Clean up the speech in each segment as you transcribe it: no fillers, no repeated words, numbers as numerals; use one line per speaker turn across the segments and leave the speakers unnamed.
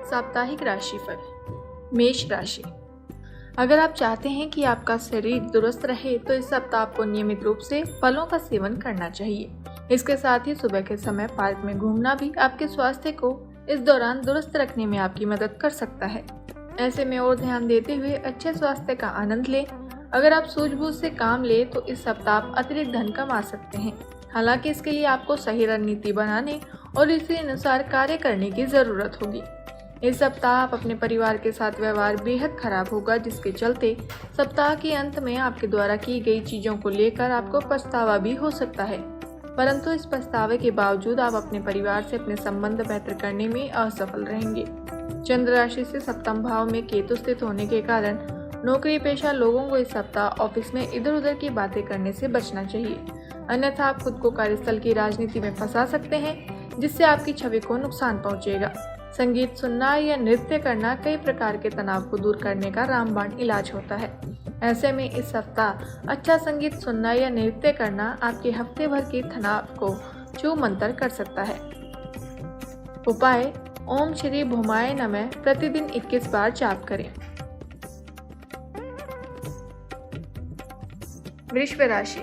साप्ताहिक राशिफल। मेष राशि। अगर आप चाहते हैं कि आपका शरीर दुरुस्त रहे तो इस सप्ताह आपको नियमित रूप से फलों का सेवन करना चाहिए। इसके साथ ही सुबह के समय पार्क में घूमना भी आपके स्वास्थ्य को इस दौरान दुरुस्त रखने में आपकी मदद कर सकता है। ऐसे में और ध्यान देते हुए अच्छे स्वास्थ्य का आनंद लें। अगर आप सूझबूझ से काम ले तो इस सप्ताह आप अतिरिक्त धन कमा सकते हैं। हालांकि इसके लिए आपको सही रणनीति बनाने और इसी अनुसार कार्य करने की जरूरत होगी। इस सप्ताह आप अपने परिवार के साथ व्यवहार बेहद खराब होगा, जिसके चलते सप्ताह के अंत में आपके द्वारा की गई चीजों को लेकर आपको पछतावा भी हो सकता है। परंतु इस पछतावे के बावजूद आप अपने परिवार से अपने संबंध बेहतर करने में असफल रहेंगे। चंद्र राशि से सप्तम भाव में केतु स्थित होने के कारण नौकरी पेशा लोगों को इस सप्ताह ऑफिस में इधर उधर की बातें करने से बचना चाहिए, अन्यथा आप खुद को कार्यस्थल की राजनीति में फंसा सकते हैं, जिससे आपकी छवि को नुकसान पहुंचेगा। संगीत सुनना या नृत्य करना कई प्रकार के तनाव को दूर करने का रामबाण इलाज होता है। ऐसे में इस सप्ताह अच्छा संगीत सुनना या नृत्य करना आपके हफ्ते भर के तनाव को छूमंतर कर सकता है। उपाय: ओम श्री भूमाय नमः प्रतिदिन 21 बार जाप करें। वृश्चिक राशि।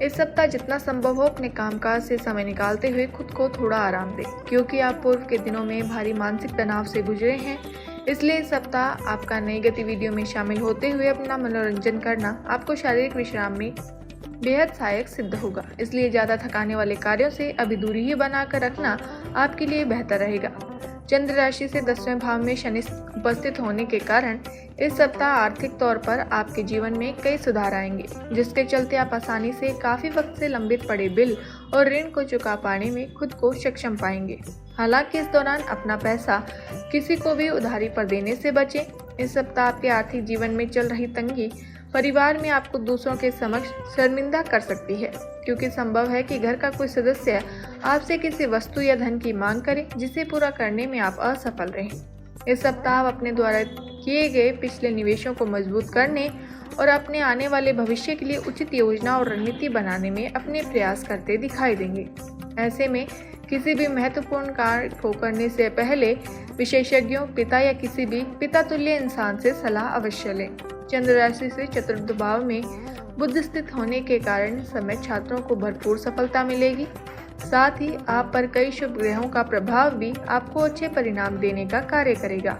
इस सप्ताह जितना संभव हो अपने कामकाज से समय निकालते हुए खुद को थोड़ा आराम दें, क्योंकि आप पूर्व के दिनों में भारी मानसिक तनाव से गुजरे हैं। इसलिए इस सप्ताह आपका नई गतिविधियों में शामिल होते हुए अपना मनोरंजन करना आपको शारीरिक विश्राम में बेहद सहायक सिद्ध होगा। इसलिए ज़्यादा थकाने वाले कार्यों से अभी दूरी ही बनाकर रखना आपके लिए बेहतर रहेगा। चंद्र राशि से 10वें भाव में शनि उपस्थित होने के कारण इस सप्ताह आर्थिक तौर पर आपके जीवन में कई सुधार आएंगे, जिसके चलते आप आसानी से काफी वक्त से लंबित पड़े बिल और ऋण को चुका पाने में खुद को सक्षम पाएंगे। हालांकि इस दौरान अपना पैसा किसी को भी उधारी पर देने से बचें। इस सप्ताह आपके आर्थिक जीवन में चल रही तंगी परिवार में आपको दूसरों के समक्ष शर्मिंदा कर सकती है, क्योंकि संभव है कि घर का कोई सदस्य आपसे किसी वस्तु या धन की मांग करे, जिसे पूरा करने में आप असफल रहें। इस सप्ताह आप अपने द्वारा किए गए पिछले निवेशों को मजबूत करने और अपने आने वाले भविष्य के लिए उचित योजना और रणनीति बनाने में अपने प्रयास करते दिखाई देंगे। ऐसे में किसी भी महत्वपूर्ण कार्य को करने से पहले विशेषज्ञों, पिता या किसी भी पिता तुल्य इंसान से सलाह अवश्य लें। चंद्र राशि से चतुर्थ भाव में बुध स्थित होने के कारण इस समय छात्रों को भरपूर सफलता मिलेगी। साथ ही आप पर कई शुभ ग्रहों का प्रभाव भी आपको अच्छे परिणाम देने का कार्य करेगा।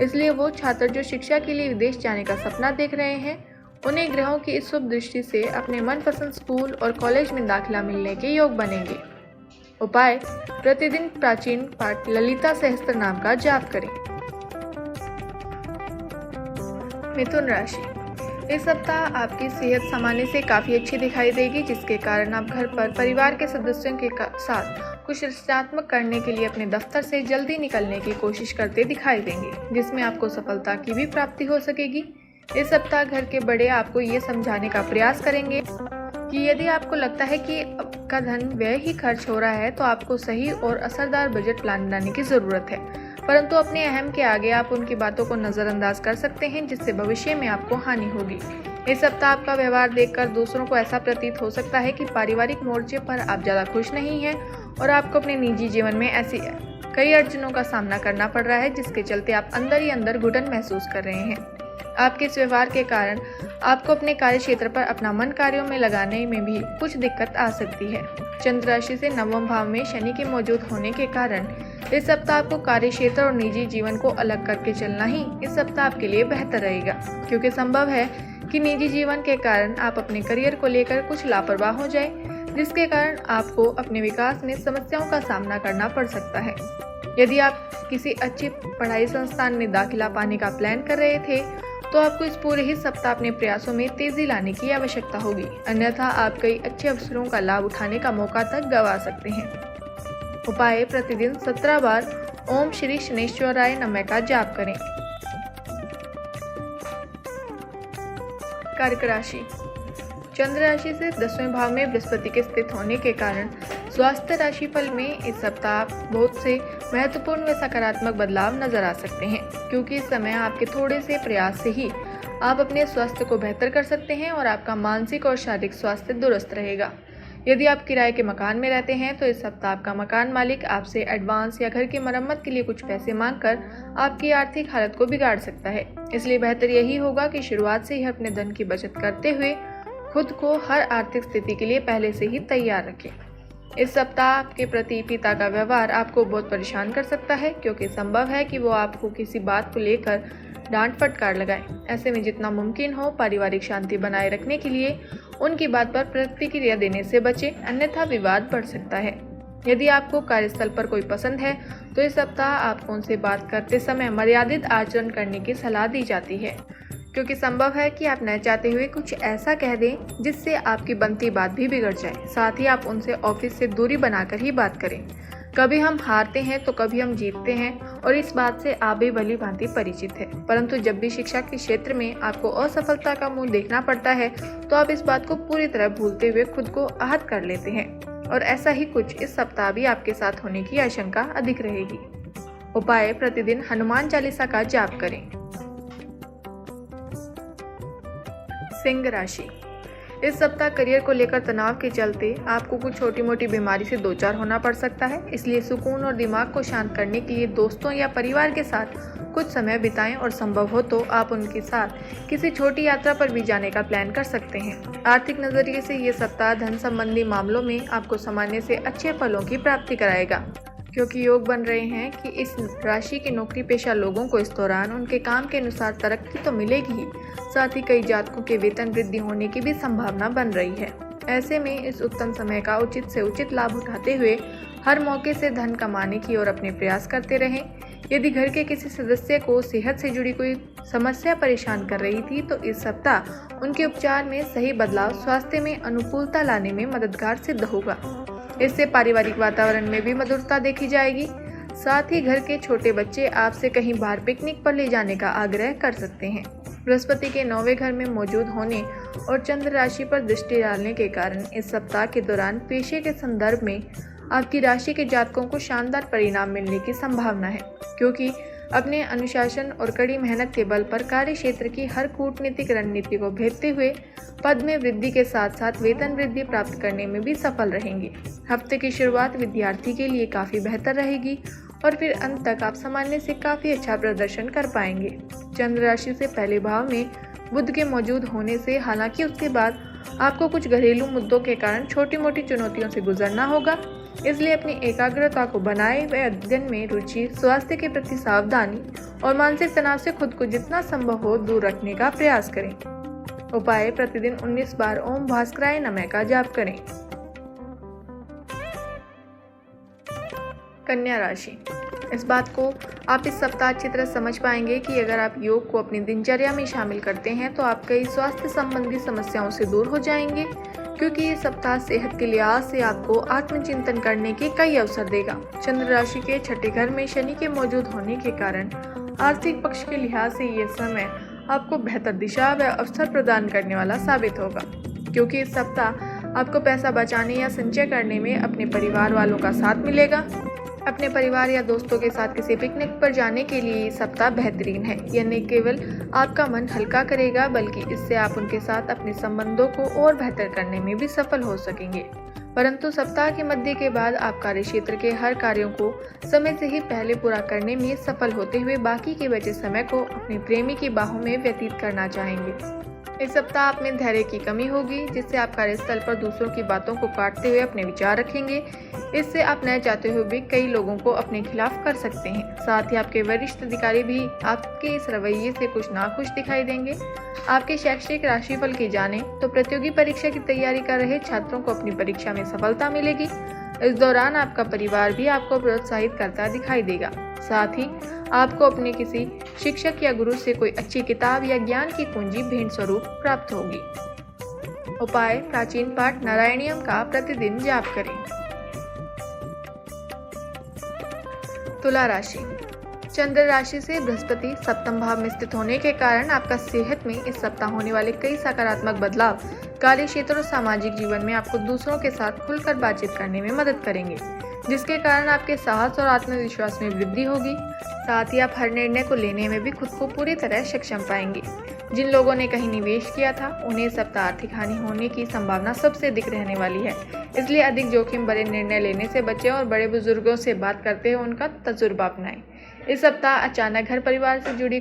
इसलिए वो छात्र जो शिक्षा के लिए विदेश जाने का सपना देख रहे हैं, उन्हें ग्रहों की इस शुभ दृष्टि से अपने मनपसंद स्कूल और कॉलेज में दाखिला मिलने के योग बनेंगे। उपाय: प्रतिदिन प्राचीन पाठ ललिता सहस्त्र नाम का जाप करें। मिथुन राशि। इस सप्ताह आपकी सेहत सामान्य से काफी अच्छी दिखाई देगी, जिसके कारण आप घर पर परिवार के सदस्यों के साथ कुछ रचनात्मक करने के लिए अपने दफ्तर से जल्दी निकलने की कोशिश करते दिखाई देंगे, जिसमें आपको सफलता की भी प्राप्ति हो सकेगी। इस सप्ताह घर के बड़े आपको ये समझाने का प्रयास करेंगे कि यदि आपको लगता है कि आपका धन व्यय ही खर्च हो रहा है तो आपको सही और असरदार बजट प्लान बनाने की जरूरत है। परंतु अपने अहम के आगे आप उनकी बातों को नजरअंदाज कर सकते हैं, जिससे भविष्य में आपको हानि होगी। इस सप्ताह आपका व्यवहार देखकर दूसरों को ऐसा प्रतीत हो सकता है कि पारिवारिक मोर्चे पर आप ज्यादा खुश नहीं हैं और आपको अपने निजी जीवन में ऐसी कई अड़चनों का सामना करना पड़ रहा है, जिसके चलते आप अंदर ही अंदर घुटन महसूस कर रहे हैं। आपके इस व्यवहार के कारण आपको अपने कार्य क्षेत्र पर अपना मन कार्यों में लगाने में भी कुछ दिक्कत आ सकती है। चंद्र राशि से 9वें भाव में शनि के मौजूद होने के कारण इस सप्ताह आपको कार्य क्षेत्र और निजी जीवन को अलग करके चलना ही इस सप्ताह आपके लिए बेहतर रहेगा, क्योंकि संभव है कि निजी जीवन के कारण आप अपने करियर को लेकर कुछ लापरवाह हो जाए, जिसके कारण आपको अपने विकास में समस्याओं का सामना करना पड़ सकता है। यदि आप किसी अच्छी पढ़ाई संस्थान में दाखिला पाने का प्लान कर रहे थे तो आपको इस पूरे ही सप्ताह अपने प्रयासों में तेजी लाने की आवश्यकता होगी, अन्यथा आप कई अच्छे अवसरों का लाभ उठाने का मौका तक गंवा सकते हैं। उपाय: प्रतिदिन 17 बार ओम श्री शनेश्वराय नमः का जाप करें। कर्क राशि। चंद्र राशि से 10वें भाव में बृहस्पति के स्थित होने के कारण स्वास्थ्य राशिफल में इस सप्ताह बहुत से महत्वपूर्ण व सकारात्मक बदलाव नजर आ सकते हैं, क्योंकि इस समय आपके थोड़े से प्रयास से ही आप अपने स्वास्थ्य को बेहतर कर सकते हैं और आपका मानसिक और शारीरिक स्वास्थ्य दुरुस्त रहेगा। यदि आप किराए के मकान में रहते हैं तो इस सप्ताह आपका मकान मालिक आपसे एडवांस या घर की मरम्मत के लिए कुछ पैसे मांगकर आपकी आर्थिक हालत को बिगाड़ सकता है। इसलिए बेहतर यही होगा कि शुरुआत से ही अपने धन की बचत करते हुए खुद को हर आर्थिक स्थिति के लिए पहले से ही तैयार रखें। इस सप्ताह आपके प्रति पिता का व्यवहार आपको बहुत परेशान कर सकता है, क्योंकि संभव है कि वो आपको किसी बात को लेकर डांट फटकार लगाएं। ऐसे में जितना मुमकिन हो पारिवारिक शांति बनाए रखने के लिए उनकी बात पर प्रतिक्रिया देने से बचें, अन्यथा विवाद बढ़ सकता है। यदि आपको कार्यस्थल पर कोई पसंद है तो इस सप्ताह आपको उनसे बात करते समय मर्यादित आचरण करने की सलाह दी जाती है, क्योंकि संभव है कि आप न चाहते हुए कुछ ऐसा कह दें जिससे आपकी बनती बात भी बिगड़ जाए। साथ ही आप उनसे ऑफिस से दूरी बनाकर ही बात करें। कभी हम हारते हैं तो कभी हम जीतते हैं और इस बात से आप भी भली भांति परिचित है, परंतु जब भी शिक्षा के क्षेत्र में आपको असफलता का मुंह देखना पड़ता है तो आप इस बात को पूरी तरह भूलते हुए खुद को आहत कर लेते हैं, और ऐसा ही कुछ इस सप्ताह भी आपके साथ होने की आशंका अधिक रहेगी। उपाय: प्रतिदिन हनुमान चालीसा का जाप करें। सिंह राशि, इस सप्ताह करियर को लेकर तनाव के चलते आपको कुछ छोटी मोटी बीमारी से दो चार होना पड़ सकता है। इसलिए सुकून और दिमाग को शांत करने के लिए दोस्तों या परिवार के साथ कुछ समय बिताएं और संभव हो तो आप उनके साथ किसी छोटी यात्रा पर भी जाने का प्लान कर सकते हैं। आर्थिक नजरिए से ये सप्ताह धन संबंधी मामलों में आपको सामान्य से अच्छे फलों की प्राप्ति कराएगा, क्योंकि योग बन रहे हैं कि इस राशि के नौकरी पेशा लोगों को इस दौरान उनके काम के अनुसार तरक्की तो मिलेगी ही, साथ ही कई जातकों के वेतन वृद्धि होने की भी संभावना बन रही है। ऐसे में इस उत्तम समय का उचित से उचित लाभ उठाते हुए हर मौके से धन कमाने की ओर अपने प्रयास करते रहें। यदि घर के किसी सदस्य को सेहत से जुड़ी कोई समस्या परेशान कर रही थी तो इस सप्ताह उनके उपचार में सही बदलाव स्वास्थ्य में अनुकूलता लाने में मददगार सिद्ध होगा। इससे पारिवारिक वातावरण में भी मधुरता देखी जाएगी। साथ ही घर के छोटे बच्चे आपसे कहीं बाहर पिकनिक पर ले जाने का आग्रह कर सकते हैं। बृहस्पति के 9वें घर में मौजूद होने और चंद्र राशि पर दृष्टि डालने के कारण इस सप्ताह के दौरान पेशे के संदर्भ में आपकी राशि के जातकों को शानदार परिणाम मिलने की संभावना है, क्योंकि अपने अनुशासन और कड़ी मेहनत के बल पर कार्य क्षेत्र की हर कूटनीतिक रणनीति को भेदते हुए पद में वृद्धि के साथ साथ वेतन वृद्धि प्राप्त करने में भी सफल रहेंगे। हफ्ते की शुरुआत विद्यार्थी के लिए काफ़ी बेहतर रहेगी और फिर अंत तक आप सामान्य से काफ़ी अच्छा प्रदर्शन कर पाएंगे। चंद्र राशि से पहले भाव में बुध के मौजूद होने से हालांकि उसके बाद आपको कुछ घरेलू मुद्दों के कारण छोटी मोटी चुनौतियों से गुजरना होगा, इसलिए अपनी एकाग्रता को बनाए हुए अध्ययन में रुचि, स्वास्थ्य के प्रति सावधानी और मानसिक तनाव से खुद को जितना संभव हो दूर रखने का प्रयास करें। उपाय: प्रतिदिन 19 बार ओम भास्कराय नमः का जाप करें। कन्या राशि, इस बात को आप इस सप्ताह अच्छी तरह समझ पाएंगे कि अगर आप योग को अपनी दिनचर्या में शामिल करते हैं तो आप कई स्वास्थ्य संबंधी समस्याओं से दूर हो जाएंगे, क्योंकि ये सप्ताह सेहत के लिहाज से आपको आत्मचिंतन करने के कई अवसर देगा। चंद्र राशि के छठे घर में शनि के मौजूद होने के कारण आर्थिक पक्ष के लिहाज से ये समय आपको बेहतर दिशा व अवसर प्रदान करने वाला साबित होगा, क्योंकि इस सप्ताह आपको पैसा बचाने या संचय करने में अपने परिवार वालों का साथ मिलेगा। अपने परिवार या दोस्तों के साथ किसी पिकनिक पर जाने के लिए ये सप्ताह बेहतरीन है। यह न केवल आपका मन हल्का करेगा बल्कि इससे आप उनके साथ अपने संबंधों को और बेहतर करने में भी सफल हो सकेंगे। परंतु सप्ताह के मध्य के बाद आप कार्य क्षेत्र के हर कार्यों को समय से ही पहले पूरा करने में सफल होते हुए बाकी के बचे समय को अपने प्रेमी की बाहों में व्यतीत करना चाहेंगे। इस सप्ताह आप में धैर्य की कमी होगी, जिससे आप कार्यस्थल पर दूसरों की बातों को काटते हुए अपने विचार रखेंगे। इससे आप न चाहते हुए भी कई लोगों को अपने खिलाफ कर सकते हैं। साथ ही आपके वरिष्ठ अधिकारी भी आपके इस रवैये से कुछ नाखुश दिखाई देंगे। आपके शैक्षिक राशिफल की जाने तो प्रतियोगी परीक्षा की तैयारी कर रहे छात्रों को अपनी परीक्षा में सफलता मिलेगी। इस दौरान आपका परिवार भी आपको प्रोत्साहित करता दिखाई देगा। साथ ही आपको अपने किसी शिक्षक या गुरु से कोई अच्छी किताब या ज्ञान की पूंजी भेंट स्वरूप प्राप्त होगी। उपाय: प्राचीन पाठ नारायणियम का प्रतिदिन जाप करें। तुला राशि, चंद्र राशि से बृहस्पति सप्तम भाव में स्थित होने के कारण आपका सेहत में इस सप्ताह होने वाले कई सकारात्मक बदलाव कार्य क्षेत्र और सामाजिक जीवन में आपको दूसरों के साथ खुलकर बातचीत करने में मदद करेंगे, जिसके कारण आपके साहस और आत्मविश्वास में वृद्धि होगी। साथ ही आप हर निर्णय को लेने में भी खुद को पूरी तरह सक्षम पाएंगे। जिन लोगों ने कहीं निवेश किया था उन्हें इस सप्ताह आर्थिक हानि होने की संभावना सबसे अधिक रहने वाली है, इसलिए अधिक जोखिम भरे निर्णय लेने से बचें और बड़े बुजुर्गों से बात करते हुए उनका तजुर्बा अपनाएं। इस सप्ताह अचानक घर परिवार से जुड़ी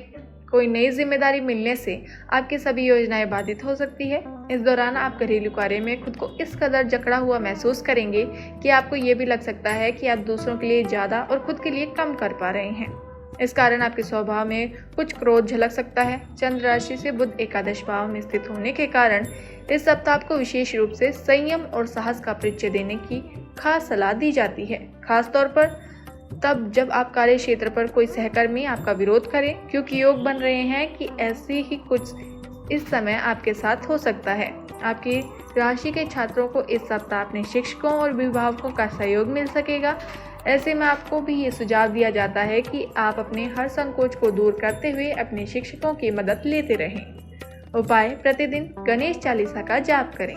कोई नई जिम्मेदारी मिलने से आपकी सभी योजनाएं बाधित हो सकती है। इस दौरान आप घरेलू कार्य में खुद को इस कदर जकड़ा हुआ महसूस करेंगे कि आपको ये भी लग सकता है कि आप दूसरों के लिए ज़्यादा और खुद के लिए कम कर पा रहे हैं। इस कारण आपके स्वभाव में कुछ क्रोध झलक सकता है। चंद्र राशि से बुध एकादश भाव में स्थित होने के कारण इस सप्ताह आपको विशेष रूप से संयम और साहस का परिचय देने की खास सलाह दी जाती है, खासतौर पर तब जब आप कार्य क्षेत्र पर कोई सहकर्मी आपका विरोध करे, क्योंकि योग बन रहे हैं कि ऐसी ही कुछ इस समय आपके साथ हो सकता है। आपकी राशि के छात्रों को इस सप्ताह अपने शिक्षकों और अभिभावकों का सहयोग मिल सकेगा। ऐसे में आपको भी ये सुझाव दिया जाता है कि आप अपने हर संकोच को दूर करते हुए अपने शिक्षकों की मदद लेते रहें। उपाय: प्रतिदिन गणेश चालीसा का जाप करें।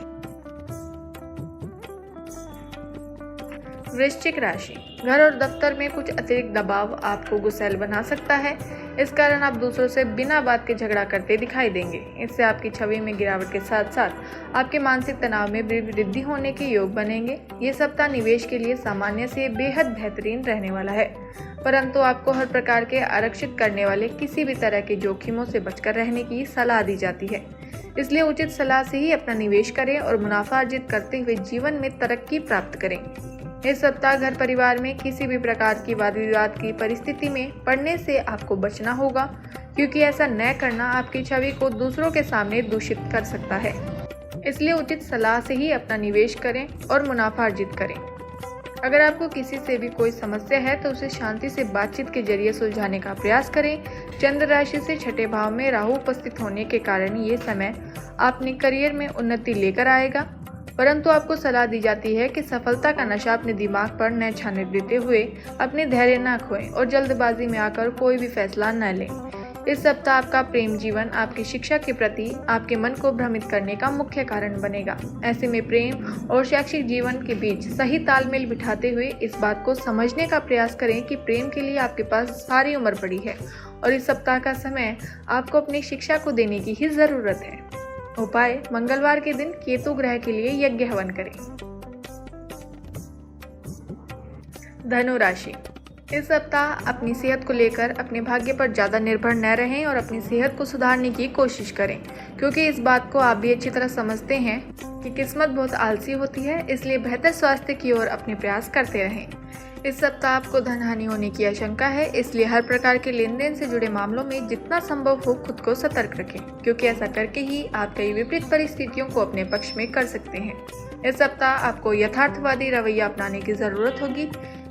वृश्चिक राशि, घर और दफ्तर में कुछ अतिरिक्त दबाव आपको गुस्सैल बना सकता है। इस कारण आप दूसरों से बिना बात के झगड़ा करते दिखाई देंगे। इससे आपकी छवि में गिरावट के साथ साथ आपके मानसिक तनाव में भी वृद्धि होने के योग बनेंगे। ये सप्ताह निवेश के लिए सामान्य से बेहद बेहतरीन रहने वाला है, परंतु आपको हर प्रकार के आरक्षित करने वाले किसी भी तरह के जोखिमों से बचकर रहने की सलाह दी जाती है। इसलिए उचित सलाह से ही अपना निवेश करें और मुनाफा अर्जित करते हुए जीवन में तरक्की प्राप्त करें। इस सप्ताह घर परिवार में किसी भी प्रकार की वाद विवाद की परिस्थिति में पड़ने से आपको बचना होगा, क्योंकि ऐसा न करना आपकी छवि को दूसरों के सामने दूषित कर सकता है। इसलिए उचित सलाह से ही अपना निवेश करें और मुनाफा अर्जित करें। अगर आपको किसी से भी कोई समस्या है तो उसे शांति से बातचीत के जरिए सुलझाने का प्रयास करें। चंद्र राशि से छठे भाव में राहु उपस्थित होने के कारण ये समय अपने करियर में उन्नति लेकर आएगा, परंतु आपको सलाह दी जाती है कि सफलता का नशा अपने दिमाग पर न छाने देते हुए अपने धैर्य न खोएं और जल्दबाजी में आकर कोई भी फैसला न लें। इस सप्ताह आपका प्रेम जीवन आपकी शिक्षा के प्रति आपके मन को भ्रमित करने का मुख्य कारण बनेगा। ऐसे में प्रेम और शैक्षिक जीवन के बीच सही तालमेल बिठाते हुए इस बात को समझने का प्रयास करें कि प्रेम के लिए आपके पास सारी उम्र पड़ी है और इस सप्ताह का समय आपको अपनी शिक्षा को देने की ही जरूरत है। उपाय: मंगलवार के दिन केतु ग्रह के लिए यज्ञ हवन करें। धनु राशि, इस सप्ताह अपनी सेहत को लेकर अपने भाग्य पर ज़्यादा निर्भर न रहें और अपनी सेहत को सुधारने की कोशिश करें, क्योंकि इस बात को आप भी अच्छी तरह समझते हैं कि किस्मत बहुत आलसी होती है। इसलिए बेहतर स्वास्थ्य की ओर अपने प्रयास करते रहें। इस सप्ताह आपको धन हानि होने की आशंका है, इसलिए हर प्रकार के लेन देन से जुड़े मामलों में जितना संभव हो खुद को सतर्क रखें, क्योंकि ऐसा करके ही आप कई विपरीत परिस्थितियों को अपने पक्ष में कर सकते हैं। इस सप्ताह आपको यथार्थवादी रवैया अपनाने की जरूरत होगी।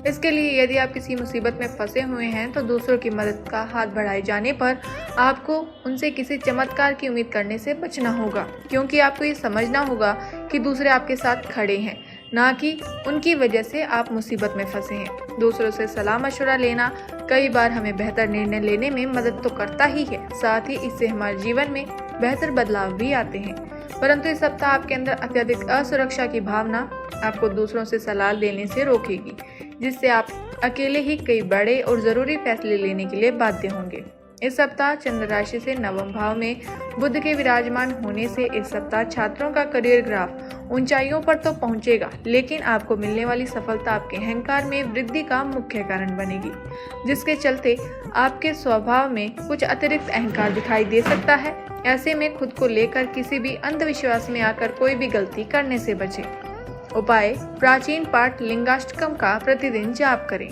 इसके लिए यदि आप किसी मुसीबत में फंसे हुए हैं तो दूसरों की मदद का हाथ बढ़ाए जाने पर आपको उनसे किसी चमत्कार की उम्मीद करने से बचना होगा, क्योंकि आपको ये समझना होगा कि दूसरे आपके साथ खड़े हैं, ना कि उनकी वजह से आप मुसीबत में फंसे हैं। दूसरों से सलाह मशवरा लेना कई बार हमें बेहतर निर्णय लेने में मदद तो करता ही है, साथ ही इससे हमारे जीवन में बेहतर बदलाव भी आते हैं। परंतु इस सप्ताह आपके अंदर अत्यधिक असुरक्षा की भावना आपको दूसरों से सलाह लेने से रोकेगी, जिससे आप अकेले ही कई बड़े और ज़रूरी फैसले लेने के लिए बाध्य होंगे। इस सप्ताह चंद्र राशि से नवम भाव में बुध के विराजमान होने से इस सप्ताह छात्रों का करियर ग्राफ ऊंचाइयों पर तो पहुंचेगा, लेकिन आपको मिलने वाली सफलता आपके अहंकार में वृद्धि का मुख्य कारण बनेगी, जिसके चलते आपके स्वभाव में कुछ अतिरिक्त अहंकार दिखाई दे सकता है। ऐसे में खुद को लेकर किसी भी अंधविश्वास में आकर कोई भी गलती करने से बचें। उपाय: प्राचीन पाठ लिंगाष्टकम का प्रतिदिन जाप करें।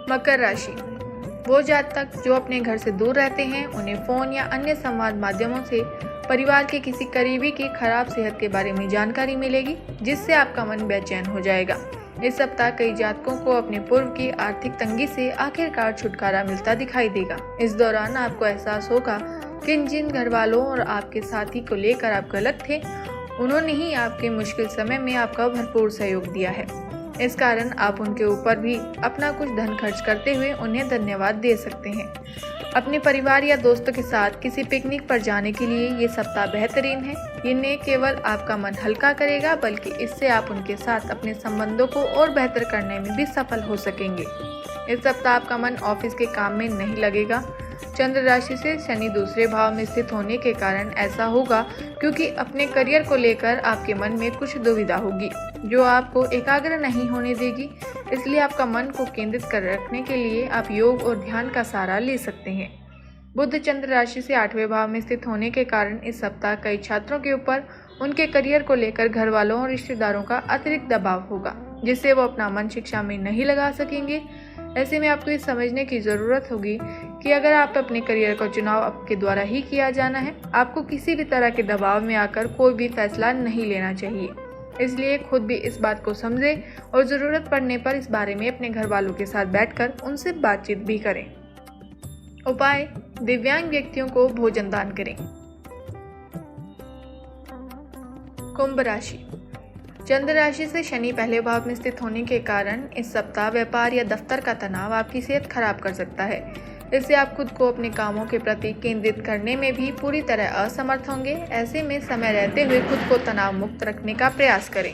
मकर राशि, वो जातक जो अपने घर से दूर रहते हैं उन्हें फोन या अन्य संवाद माध्यमों से परिवार के किसी करीबी की खराब सेहत के बारे में जानकारी मिलेगी, जिससे आपका मन बेचैन हो जाएगा। इस सप्ताह कई जातकों को अपने पूर्व की आर्थिक तंगी से आखिरकार छुटकारा मिलता दिखाई देगा। इस दौरान आपको एहसास होगा कि जिन घर वालों और आपके साथी को लेकर आप गलत थे, उन्होंने ही आपके मुश्किल समय में आपका भरपूर सहयोग दिया है। इस कारण आप उनके ऊपर भी अपना कुछ धन खर्च करते हुए उन्हें धन्यवाद दे सकते हैं। अपने परिवार या दोस्तों के साथ किसी पिकनिक पर जाने के लिए ये सप्ताह बेहतरीन है। ये न केवल आपका मन हल्का करेगा बल्कि इससे आप उनके साथ अपने संबंधों को और बेहतर करने में भी सफल हो सकेंगे। इस सप्ताह आपका मन ऑफिस के काम में नहीं लगेगा। चंद्र राशि से शनि दूसरे भाव में स्थित होने के कारण ऐसा होगा क्योंकि अपने करियर को लेकर आपके मन में कुछ दुविधा होगी जो आपको एकाग्र नहीं होने देगी। इसलिए आपका मन को केंद्रित कर रखने के लिए आप योग और ध्यान का सहारा ले सकते हैं। बुध चंद्र राशि से 8वें भाव में स्थित होने के कारण इस सप्ताह कई छात्रों के ऊपर उनके करियर को लेकर घर वालों और रिश्तेदारों का अतिरिक्त दबाव होगा जिससे वो अपना मन शिक्षा में नहीं लगा सकेंगे। ऐसे में आपको ये समझने की ज़रूरत होगी कि अगर आप अपने करियर का चुनाव आपके द्वारा ही किया जाना है, आपको किसी भी तरह के दबाव में आकर कोई भी फैसला नहीं लेना चाहिए। इसलिए खुद भी इस बात को समझें और ज़रूरत पड़ने पर इस बारे में अपने घर वालों के साथ बैठकर उनसे बातचीत भी करें। उपाय: दिव्यांग व्यक्तियों को भोजन दान करें। कुंभ राशि। चंद्र राशि से शनि पहले भाव में स्थित होने के कारण इस सप्ताह व्यापार या दफ्तर का तनाव आपकी सेहत खराब कर सकता है। इससे आप खुद को अपने कामों के प्रति केंद्रित करने में भी पूरी तरह असमर्थ होंगे। ऐसे में समय रहते हुए खुद को तनाव मुक्त रखने का प्रयास करें।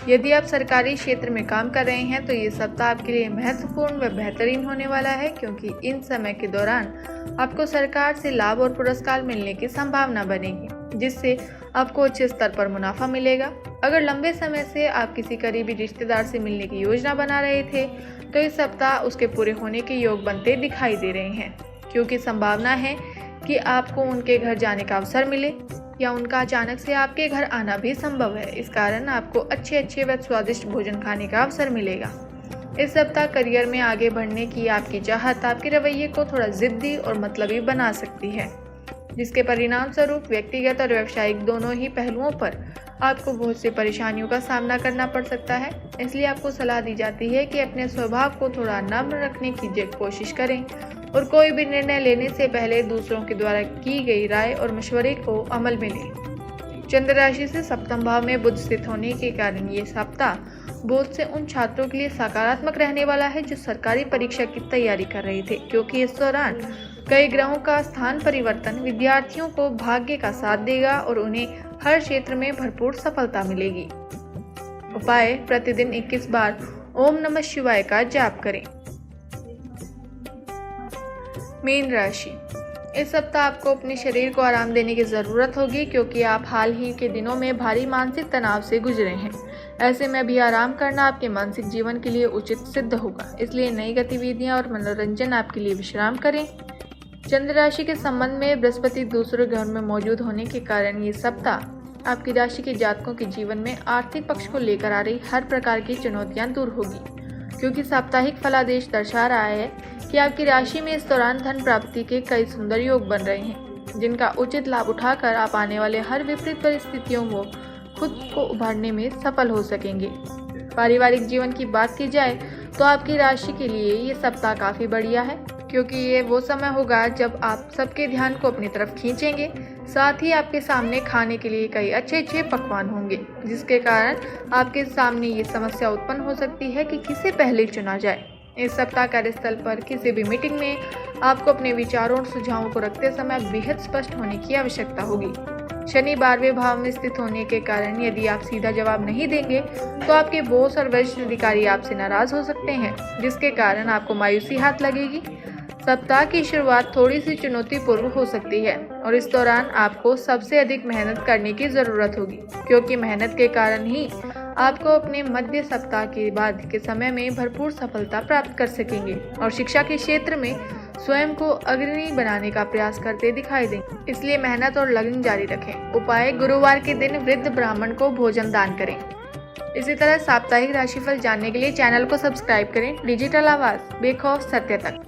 यदि आप सरकारी क्षेत्र में काम कर रहे हैं तो ये सप्ताह आपके लिए महत्वपूर्ण व बेहतरीन होने वाला है क्योंकि इन समय के दौरान आपको सरकार से लाभ और पुरस्कार मिलने की संभावना बनेगी जिससे आपको अच्छे स्तर पर मुनाफा मिलेगा। अगर लंबे समय से आप किसी करीबी रिश्तेदार से मिलने की योजना बना रहे थे तो इस सप्ताह उसके पूरे होने के योग बनते दिखाई दे रहे हैं क्योंकि संभावना है कि आपको उनके घर जाने का अवसर मिले या उनका अचानक से आपके घर आना भी संभव है। इस कारण आपको अच्छे व स्वादिष्ट भोजन खाने का अवसर मिलेगा। इस सप्ताह करियर में आगे बढ़ने की आपकी चाहत आपके रवैये को थोड़ा जिद्दी और मतलबी बना सकती है जिसके परिणाम स्वरूप व्यक्तिगत और व्यावसायिक दोनों ही पहलुओं पर आपको बहुत सी परेशानियों का सामना करना पड़ सकता है। इसलिए आपको सलाह दी जाती है कि अपने स्वभाव को थोड़ा नम्र रखने की कोशिश करें और कोई भी निर्णय लेने से पहले दूसरों के द्वारा की गई राय और मशवरे को अमल में लें। चंद्र राशि से सप्तम भाव में बुध स्थित होने के कारण ये सप्ताह बहुत से उन छात्रों के लिए सकारात्मक रहने वाला है जो सरकारी परीक्षा की तैयारी कर रहे थे क्योंकि इस दौरान कई ग्रहों का स्थान परिवर्तन विद्यार्थियों को भाग्य का साथ देगा और उन्हें हर क्षेत्र में भरपूर सफलता मिलेगी। उपाय: प्रतिदिन 21 बार ओम नमः शिवाय का जाप करें। मीन राशि। इस सप्ताह आपको अपने शरीर को आराम देने की ज़रूरत होगी क्योंकि आप हाल ही के दिनों में भारी मानसिक तनाव से गुजरे हैं। ऐसे में भी आराम करना आपके मानसिक जीवन के लिए उचित सिद्ध होगा। इसलिए नई गतिविधियां और मनोरंजन आपके लिए विश्राम करें। चंद्र राशि के संबंध में बृहस्पति दूसरे घर में मौजूद होने के कारण ये सप्ताह आपकी राशि के जातकों के जीवन में आर्थिक पक्ष को लेकर आ रही हर प्रकार की चुनौतियां दूर होगी क्योंकि साप्ताहिक फलादेश दर्शा रहा है कि आपकी राशि में इस दौरान धन प्राप्ति के कई सुंदर योग बन रहे हैं जिनका उचित लाभ उठाकर आप आने वाले हर विपरीत परिस्थितियों को खुद को उभारने में सफल हो सकेंगे। पारिवारिक जीवन की बात की जाए तो आपकी राशि के लिए ये सप्ताह काफ़ी बढ़िया है क्योंकि ये वो समय होगा जब आप सबके ध्यान को अपनी तरफ खींचेंगे। साथ ही आपके सामने खाने के लिए कई अच्छे पकवान होंगे जिसके कारण आपके सामने ये समस्या उत्पन्न हो सकती है कि किसे पहले चुना जाए। इस सप्ताह कार्यस्थल पर किसी भी मीटिंग में आपको अपने विचारों और सुझावों को रखते समय बेहद स्पष्ट होने की आवश्यकता होगी। शनि 12वें भाव में स्थित होने के कारण यदि आप सीधा जवाब नहीं देंगे तो आपके बॉस और वरिष्ठ अधिकारी आपसे नाराज हो सकते हैं जिसके कारण आपको मायूसी हाथ लगेगी। सप्ताह की शुरुआत थोड़ी सी चुनौतीपूर्ण हो सकती है और इस दौरान आपको सबसे अधिक मेहनत करने की ज़रूरत होगी क्योंकि मेहनत के कारण ही आपको अपने मध्य सप्ताह के बाद के समय में भरपूर सफलता प्राप्त कर सकेंगे और शिक्षा के क्षेत्र में स्वयं को अग्रणी बनाने का प्रयास करते दिखाई देंगे। इसलिए मेहनत और लगन जारी रखें। उपाय: गुरुवार के दिन वृद्ध ब्राह्मण को भोजन दान करें। इसी तरह साप्ताहिक राशिफल जानने के लिए चैनल को सब्सक्राइब करें। डिजिटल आवाज़, बेखौफ सत्य तक।